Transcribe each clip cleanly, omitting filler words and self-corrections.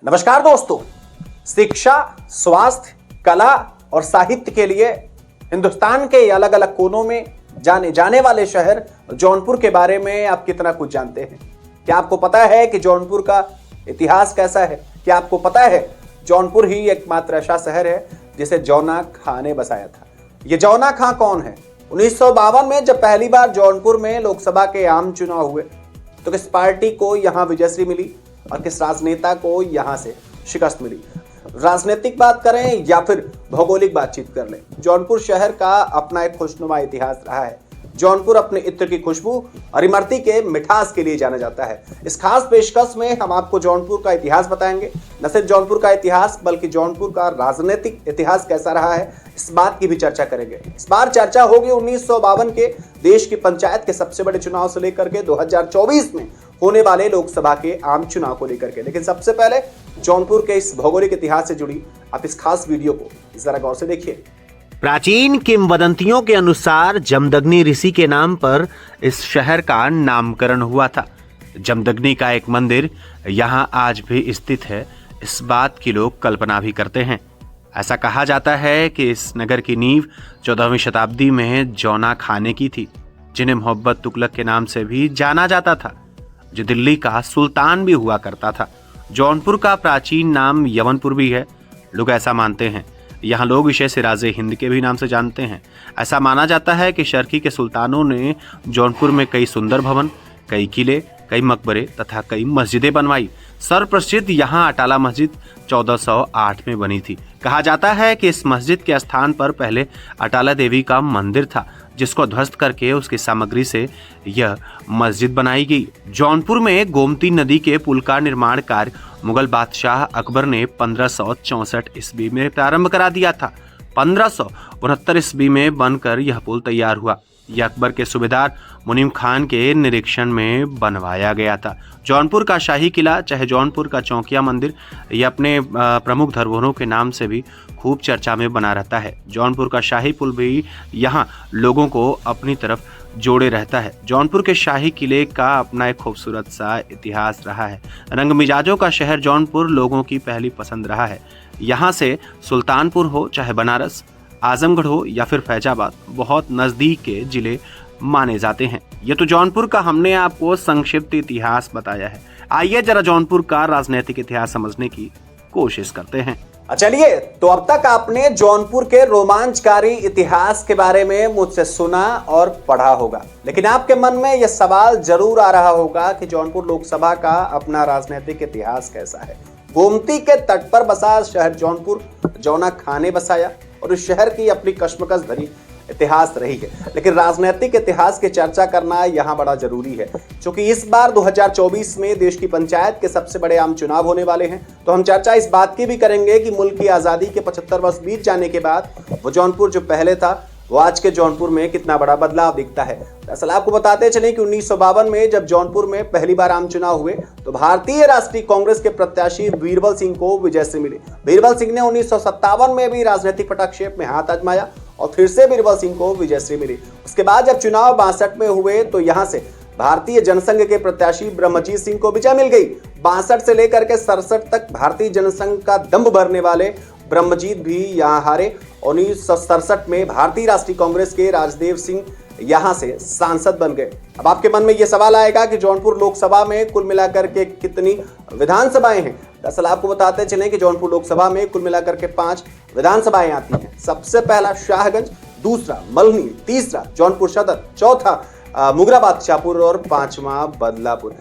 नमस्कार दोस्तों, शिक्षा, स्वास्थ्य, कला और साहित्य के लिए हिंदुस्तान के अलग अलग कोनों में जाने जाने वाले शहर जौनपुर के बारे में आप कितना कुछ जानते हैं? क्या आपको पता है कि जौनपुर का इतिहास कैसा है? क्या आपको पता है जौनपुर ही एकमात्र ऐसा शहर है जिसे जौना खां ने बसाया था? ये जौना खां कौन है? 1952 में जब पहली बार जौनपुर में लोकसभा के आम चुनाव हुए तो किस पार्टी को यहां विजयश्री मिली और किस राजनेता को यहां से शिकस्त मिली? राजनीतिक बात करें या फिर भौगोलिक बातचीत कर लें, जौनपुर शहर का अपना एक खुशनुमा इतिहास रहा है। जौनपुर अपने इत्र की खुशबू और इमरती के मिठास के लिए जाना जाता है। इस खास पेशकश में हम आपको जौनपुर का इतिहास बताएंगे। न सिर्फ जौनपुर का इतिहास बल्कि जौनपुर का राजनीतिक इतिहास कैसा रहा है, इस बात की भी चर्चा करेंगे। इस बार चर्चा होगी 1952 के देश की पंचायत के सबसे बड़े चुनाव से लेकर के 2024 में होने वाले लोकसभा के आम चुनाव को लेकर के। लेकिन सबसे पहले जौनपुर के इस भौगोलिक इतिहास से जुड़ी आप इस खास वीडियो को जरा गौर से देखिए। प्राचीन किंवदंतियों के अनुसार जमदग्नि ऋषि के नाम पर इस शहर का नामकरण हुआ था। जमदग्नि का एक मंदिर यहाँ आज भी स्थित है। इस बात की लोग कल्पना भी करते हैं। ऐसा कहा जाता है कि इस नगर की नींव 14वीं शताब्दी में जौना खां ने की थी, जिन्हें मोहब्बत तुगलक के नाम से भी जाना जाता था, जो दिल्ली का सुल्तान भी हुआ करता था। जौनपुर का प्राचीन नाम यवनपुर भी है। लोग ऐसा मानते हैं। यहाँ लोग इसे सिराजे हिंद के भी नाम से जानते हैं। ऐसा माना जाता है कि शर्की के सुल्तानों ने जौनपुर में कई सुंदर भवन, कई किले, कई मकबरे तथा कई मस्जिदें बनवाई। सर्वप्रसिद्ध यहाँ अटाला मस्जिद 1408 में बनी थी। कहा जाता है कि इस मस्जिद के स्थान पर पहले अटाला देवी का मंदिर था, जिसको ध्वस्त करके उसकी सामग्री से यह मस्जिद बनाई गई। जौनपुर में गोमती नदी के पुल का निर्माण कार्य मुगल बादशाह अकबर ने 1564 ईस्वी में प्रारंभ करा दिया था। 1569 ईस्वी में बनकर यह पुल तैयार हुआ। यह अकबर के सूबेदार मुनीम खान के निरीक्षण में बनवाया गया था। जौनपुर का शाही किला, चाहे जौनपुर का चौकिया मंदिर, यह अपने प्रमुख धरोहरों के नाम से भी खूब चर्चा में बना रहता है। जौनपुर का शाही पुल भी यहाँ लोगों को अपनी तरफ जोड़े रहता है। जौनपुर के शाही किले का अपना एक खूबसूरत सा इतिहास रहा है। रंग मिजाजों का शहर जौनपुर लोगों की पहली पसंद रहा है। यहाँ से सुल्तानपुर हो, चाहे बनारस, आजमगढ़ हो या फिर फैजाबाद, बहुत नज़दीक के जिले माने जाते हैं। ये तो जौनपुर का हमने आपको संक्षिप्त इतिहास बताया है। आइए जरा जौनपुर का राजनीतिक इतिहास समझने की कोशिश करते हैं। चलिए, तो अब तक आपने जौनपुर के रोमांचकारी इतिहास के बारे में मुझसे सुना और पढ़ा होगा, लेकिन आपके मन में यह सवाल जरूर आ रहा होगा कि जौनपुर लोकसभा का अपना राजनीतिक इतिहास कैसा है। गोमती के तट पर बसा शहर जौनपुर जौना खां ने बसाया और इस शहर की अपनी कश्मकश भरी इतिहास रही है। लेकिन राजनीतिक इतिहास की चर्चा करना यहाँ बड़ा जरूरी है, क्योंकि इस बार 2024 में देश की पंचायत के सबसे बड़े आम चुनाव होने वाले हैं। तो हम चर्चा इस बात की भी करेंगे कि मुल्क की आज़ादी के 75 वर्ष बीत जाने के बाद वो जौनपुर जो पहले था वो आज के जौनपुर में कितना बड़ा बदलाव दिखता है। दरअसल आपको बताते चले कि 1952 में जब जौनपुर में पहली बार आम चुनाव हुए तो भारतीय राष्ट्रीय कांग्रेस के प्रत्याशी बीरबल सिंह को विजयश्री मिली। बीरबल सिंह ने 1957 में भी राजनीतिक पटाक्षेप में हाथ आजमाया और फिर से बीरबल सिंह को विजयश्री मिली। उसके बाद जब चुनाव 62 में हुए तो यहाँ से भारतीय जनसंघ के प्रत्याशी ब्रह्मजीत सिंह को विजय मिल गई। 62 से लेकर के 67 तक भारतीय जनसंघ का दंभ भरने वाले ब्रह्मजीत भी यहाँ हारे। 1967 में भारतीय राष्ट्रीय कांग्रेस के राजदेव सिंह यहाँ से सांसद बन गए। अब आपके मन में यह सवाल आएगा कि जौनपुर लोकसभा में कुल मिलाकर के कितनी विधानसभाएं हैं। दरअसल आपको बताते चलें कि जौनपुर लोकसभा में कुल मिलाकर के 5 विधानसभाएं आती हैं। सबसे पहला शाहगंज, दूसरा मल्हनी, तीसरा जौनपुर सदर, चौथा मुगराबाद शाहपुर और 5वां बदलापुर।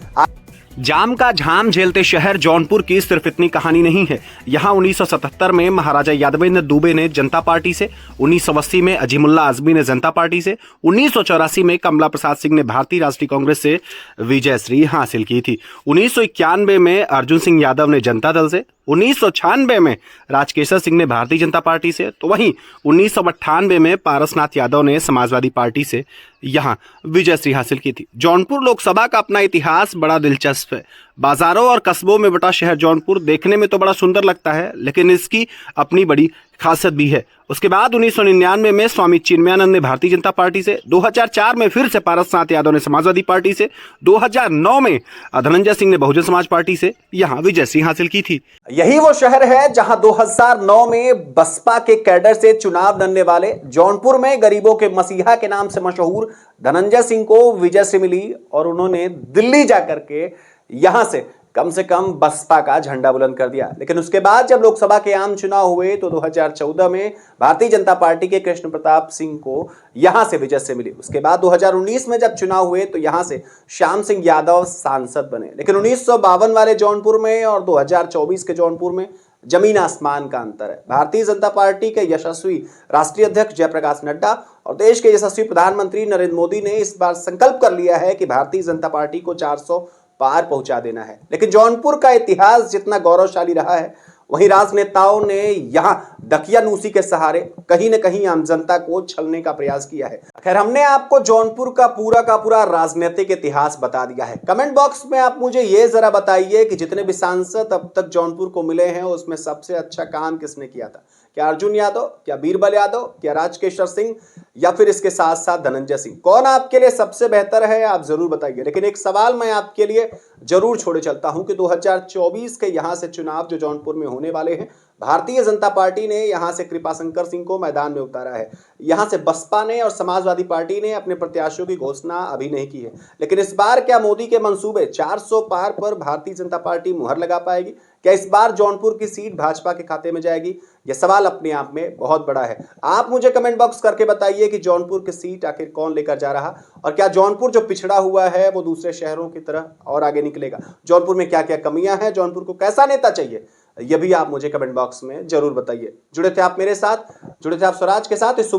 जाम का झाम झेलते शहर जौनपुर की सिर्फ इतनी कहानी नहीं है। यहाँ 1977 में महाराजा यादवेंद्र दुबे ने जनता पार्टी से, 1980 में अजीमुल्ला आजमी ने जनता पार्टी से, 1984 में कमला प्रसाद सिंह ने भारतीय राष्ट्रीय कांग्रेस से विजयश्री हासिल की थी। 1991 में अर्जुन सिंह यादव ने जनता दल से, 1996 में राजकेशर सिंह ने भारतीय जनता पार्टी से, तो वहीं 1998 में पारसनाथ यादव ने समाजवादी पार्टी से यहाँ विजयश्री हासिल की थी। जौनपुर लोकसभा का अपना इतिहास बड़ा दिलचस्प है। बाजारों और कस्बों में बटा शहर जौनपुर देखने में तो बड़ा सुंदर लगता है, लेकिन इसकी अपनी बड़ी खासियत भी है। उसके बाद 1999 में स्वामी चिन्मयानंद ने भारतीय जनता पार्टी से, 2004 में फिर से पारसनाथ यादव ने समाजवादी पार्टी से, 2009 में धनंजय सिंह ने बहुजन समाज पार्टी से यहां विजय सिंह हासिल की थी। यही वो शहर है जहां 2009 में बसपा के कैडर से चुनाव लड़ने वाले जौनपुर में गरीबों के मसीहा के नाम से मशहूर धनंजय सिंह को विजय से मिली और उन्होंने दिल्ली जाकर के यहां से कम बसपा का झंडा बुलंद कर दिया। लेकिन उसके बाद जब लोकसभा के आम चुनाव हुए तो 2014 में भारतीय जनता पार्टी के कृष्ण प्रताप सिंह को यहां से विजय से मिली। उसके बाद 2019 में जब चुनाव हुए तो यहां से श्याम सिंह यादव सांसद बने। लेकिन 1952 वाले जौनपुर में और 2024 के जौनपुर में जमीन आसमान का अंतर है। भारतीय जनता पार्टी के यशस्वी राष्ट्रीय अध्यक्ष जयप्रकाश नड्डा और देश के यशस्वी प्रधानमंत्री नरेंद्र मोदी ने इस बार संकल्प कर लिया है कि भारतीय जनता पार्टी को 400 पार पहुंचा देना है। लेकिन जौनपुर का इतिहास जितना गौरवशाली रहा है, वहीं राजनेताओं ने यहां दकियानूसी के सहारे कहीं न कहीं आम जनता को छलने का प्रयास किया है। खैर, हमने आपको जौनपुर का पूरा राजनीतिक इतिहास बता दिया है। कमेंट बॉक्स में आप मुझे ये जरा बताइए कि जितने भी सांसद अब तक जौनपुर को मिले हैं उसमें सबसे अच्छा काम किसने किया था? क्या अर्जुन यादव, क्या बीरबल यादव, क्या राजकेशर सिंह या फिर इसके साथ साथ धनंजय सिंह? कौन आपके लिए सबसे बेहतर है, आप जरूर बताइए। लेकिन एक सवाल मैं आपके लिए जरूर छोड़े चलता हूं कि 2024 के यहां से चुनाव जो जौनपुर में होने वाले हैं, भारतीय जनता पार्टी ने यहां से कृपाशंकर सिंह को मैदान में उतारा है। यहां से बसपा ने और समाजवादी पार्टी ने अपने प्रत्याशियों की घोषणा अभी नहीं की है। लेकिन इस बार क्या मोदी के मंसूबे 400 पार पर भारतीय जनता पार्टी मुहर लगा पाएगी? क्या इस बार जौनपुर की सीट भाजपा के खाते में जाएगी? यह सवाल अपने आप में बहुत बड़ा है। आप मुझे कमेंट बॉक्स करके बताइए कि जौनपुर की सीट आखिर कौन लेकर जा रहा, और क्या जौनपुर जो पिछड़ा हुआ है वो दूसरे शहरों की तरह और आगे निकलेगा? जौनपुर में क्या क्या कमियां हैं? जौनपुर को कैसा नेता चाहिए? यह भी आप मुझे कमेंट बॉक्स में जरूर बताइए। जुड़े थे आप मेरे साथ, जुड़े थे आप स्वराज के साथ। इस